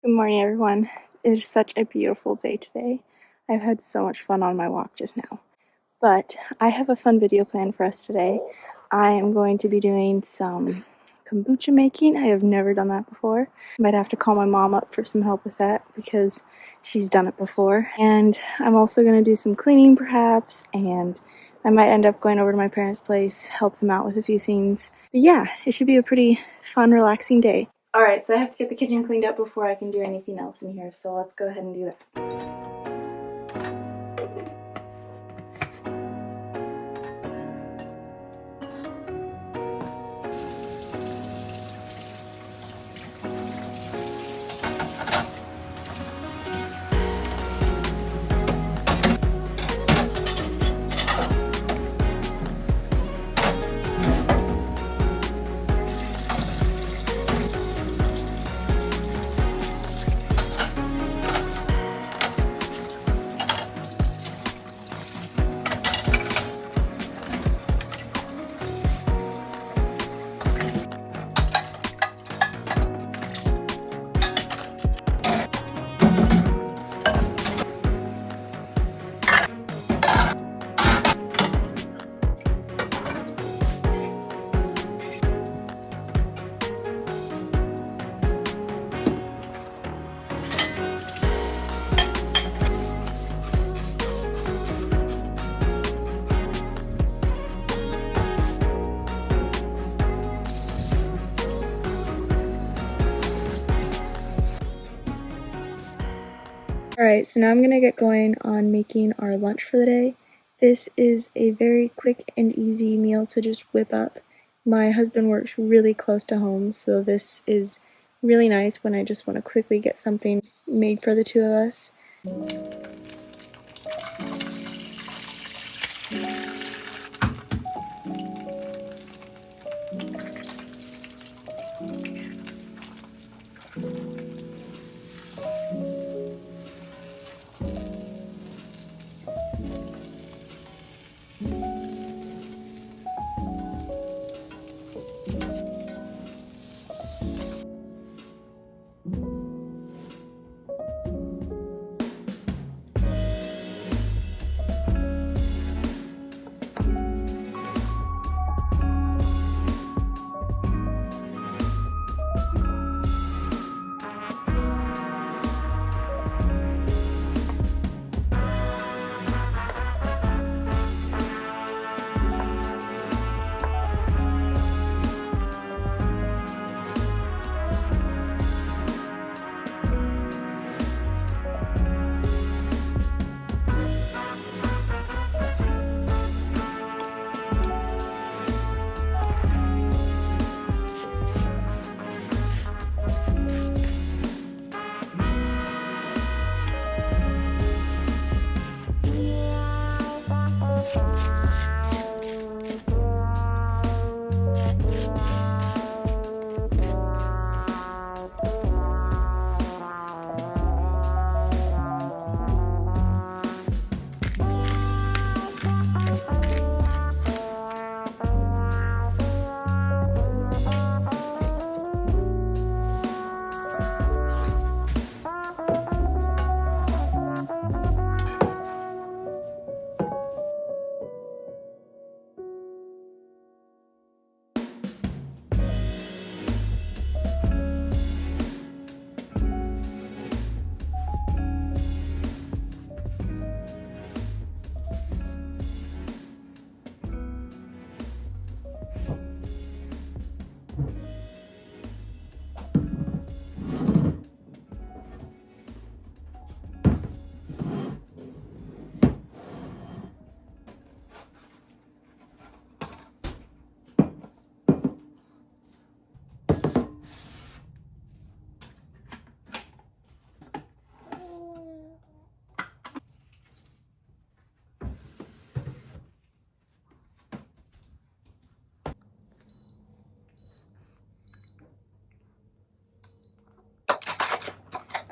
Good morning, everyone. It is such a beautiful day today. I've had so much fun on my walk just now. But I have a fun video planned for us today. I am going to be doing some kombucha making. I have never done that before. I might have to call my mom up for some help with that because she's done it before. And I'm also going to do some cleaning perhaps, and I might end up going over to my parents' place, help them out with a few things. But yeah, it should be a pretty fun, relaxing day. Alright, so I have to get the kitchen cleaned up before I can do anything else in here, so let's go ahead and do that. Alright, so now I'm gonna get going on making our lunch for the day. This is a very quick and easy meal to just whip up. My husband works really close to home, so this is really nice when I just want to quickly get something made for the two of us.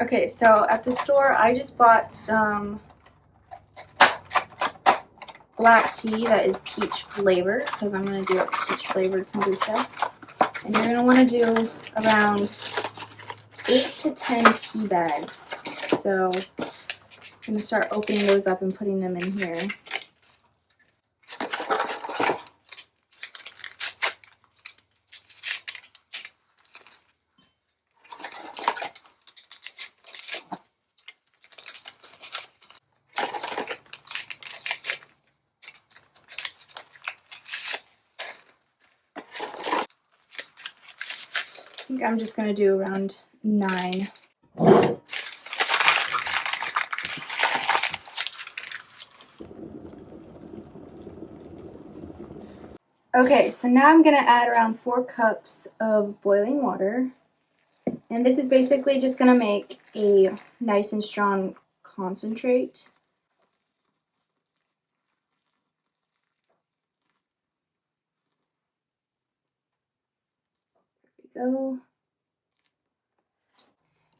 Okay, so at the store I just bought some black tea that is peach flavored because I'm going to do a peach flavored kombucha. And you're going to want to do around 8 to 10 tea bags. So I'm going to start opening those up and putting them in here. I think I'm just going to do around 9. Okay, so now I'm going to add around 4 cups of boiling water. And this is basically just going to make a nice and strong concentrate. There we go.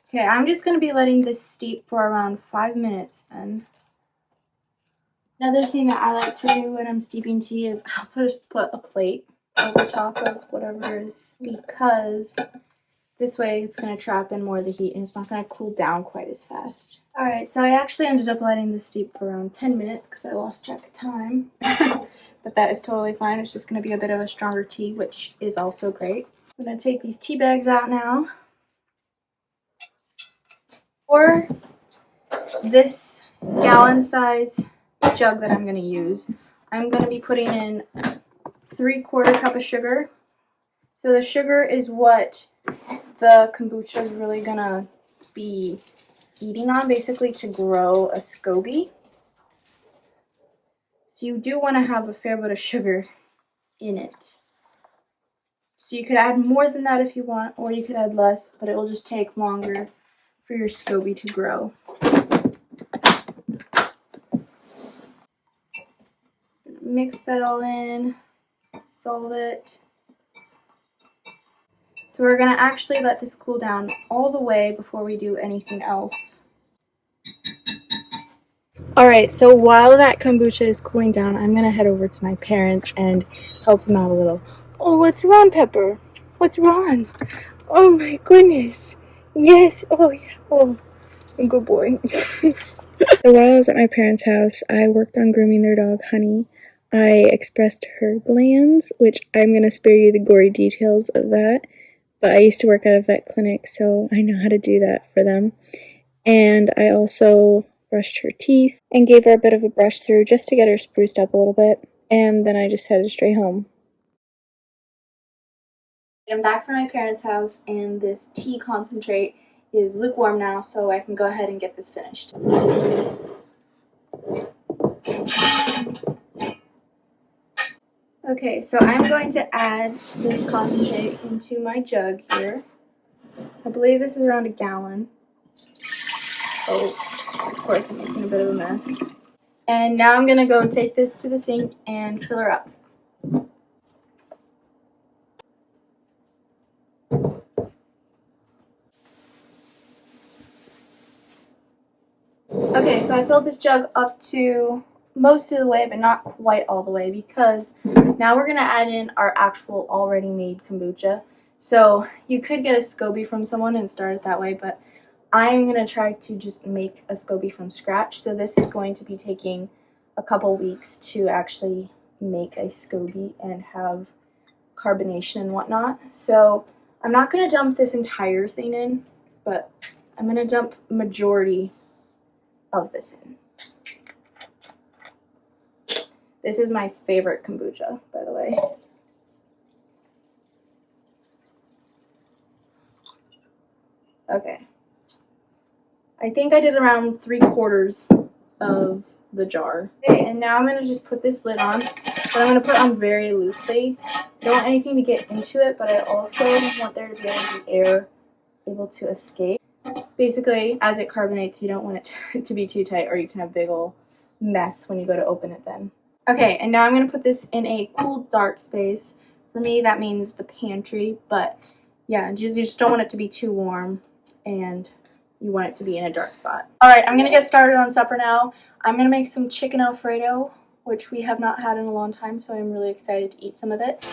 Okay, I'm just going to be letting this steep for around 5 minutes then. Another thing that I like to do when I'm steeping tea is I'll put a plate over top of whatever it is, because this way it's going to trap in more of the heat and it's not going to cool down quite as fast. Alright, so I actually ended up letting this steep for around 10 minutes because I lost track of time. But that is totally fine. It's just going to be a bit of a stronger tea, which is also great. I'm going to take these tea bags out now. Or this gallon size jug that I'm going to use, I'm going to be putting in 3/4 cup of sugar. So the sugar is what the kombucha is really going to be eating on, basically, to grow a SCOBY. So you do want to have a fair bit of sugar in it. So you could add more than that if you want, or you could add less, but it will just take longer for your SCOBY to grow. Mix that all in, solve it. So we're going to actually let this cool down all the way before we do anything else. Alright, so while that kombucha is cooling down, I'm going to head over to my parents and help them out a little. Oh, what's wrong, Pepper? What's wrong? Oh my goodness. Yes. Oh, yeah. Oh, good boy. So while I was at my parents' house, I worked on grooming their dog, Honey. I expressed her glands, which I'm going to spare you the gory details of that. But I used to work at a vet clinic, so I know how to do that for them. And I also brushed her teeth and gave her a bit of a brush through just to get her spruced up a little bit. And then I just headed straight home. I'm back from my parents' house, and this tea concentrate is lukewarm now, so I can go ahead and get this finished. Okay, so I'm going to add this concentrate into my jug here. I believe this is around 1 gallon. Oh, of course I'm making a bit of a mess. And now I'm going to go take this to the sink and fill her up. Okay, so I filled this jug up to most of the way, but not quite all the way, because now we're going to add in our actual already made kombucha. So you could get a SCOBY from someone and start it that way, but I'm going to try to just make a SCOBY from scratch. So this is going to be taking a couple weeks to actually make a SCOBY and have carbonation and whatnot. So I'm not going to dump this entire thing in, but I'm going to dump majority of this in. This is my favorite kombucha, by the way. Okay. I think I did around 3/4 of the jar. Okay, and now I'm going to just put this lid on, but I'm going to put it on very loosely. I don't want anything to get into it, but I also want there to be air able to escape. Basically, as it carbonates, you don't want it to be too tight, or you can have a big ol' mess when you go to open it then. Okay, and now I'm going to put this in a cool, dark space. For me, that means the pantry, but yeah, you just don't want it to be too warm, and you want it to be in a dark spot. Alright, I'm going to get started on supper now. I'm going to make some chicken Alfredo, which we have not had in a long time, so I'm really excited to eat some of it.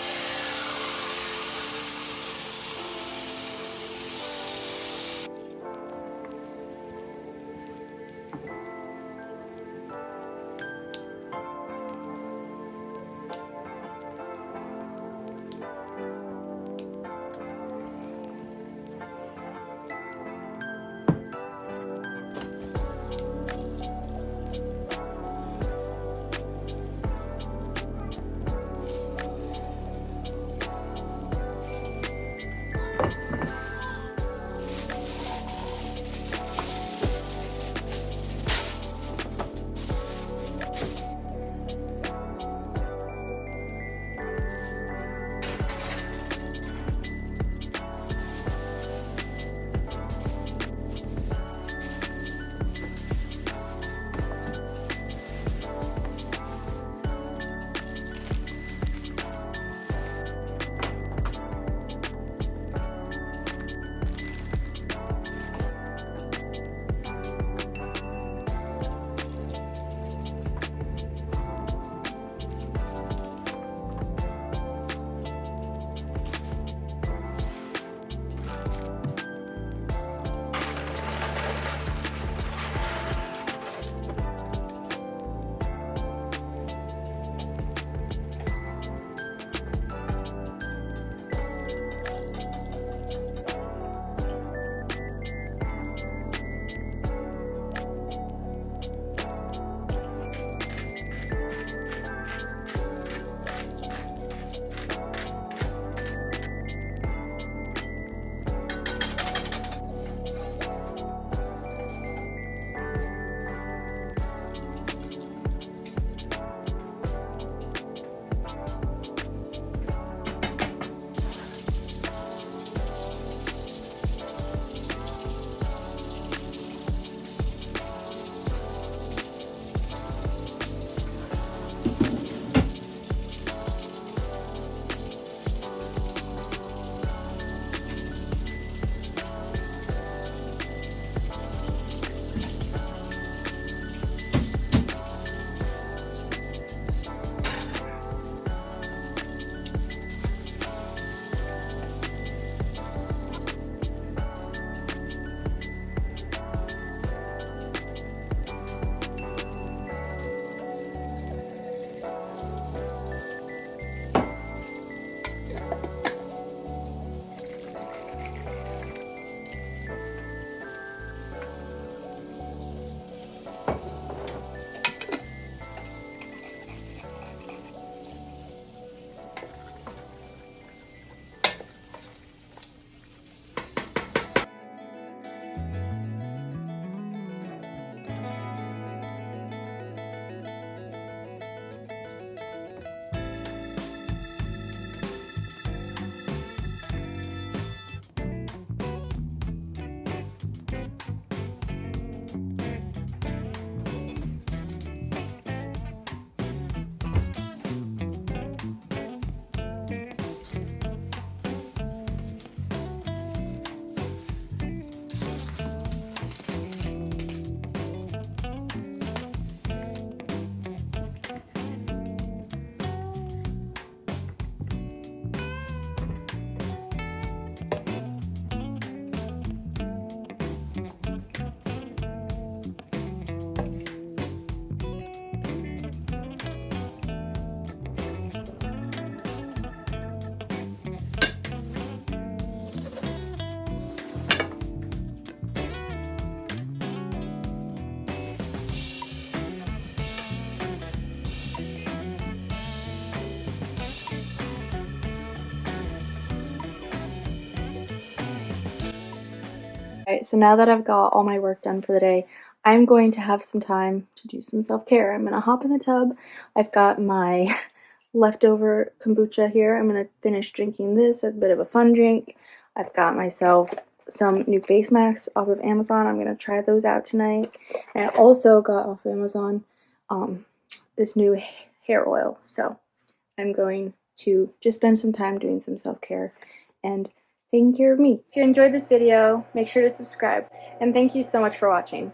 Alright, so now that I've got all my work done for the day, I'm going to have some time to do some self-care. I'm gonna hop in the tub. I've got my leftover kombucha here. I'm gonna finish drinking this as a bit of a fun drink. I've got myself some new face masks off of Amazon. I'm gonna try those out tonight. And I also got off of Amazon this new hair oil. So I'm going to just spend some time doing some self-care and taking care of me. If you enjoyed this video, make sure to subscribe. And thank you so much for watching.